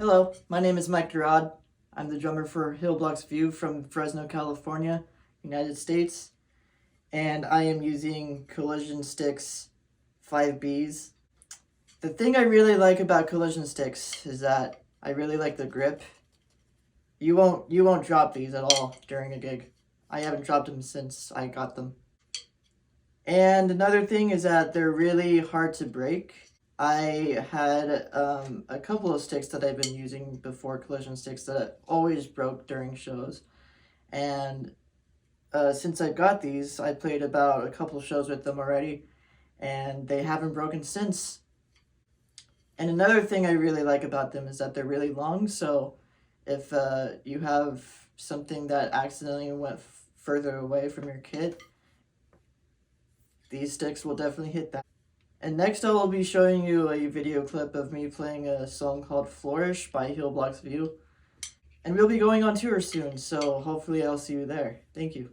Hello, my name is Mike DeRaud. I'm the drummer for Hillblocks View from Fresno, California, United States. And I am using Collision Sticks 5Bs. The thing I really like about Collision Sticks is that I really like the grip. You won't drop these at all during a gig. I haven't dropped them since I got them. And another thing is that they're really hard to break. I had a couple of sticks that I've been using before, Collision sticks, that always broke during shows. And since I got these, I played about a couple shows with them already, and they haven't broken since. And another thing I really like about them is that they're really long, so if you have something that accidentally went further away from your kit, these sticks will definitely hit that. And next I will be showing you a video clip of me playing a song called Flourish by Hillblocks View. And we'll be going on tour soon, so hopefully I'll see you there. Thank you.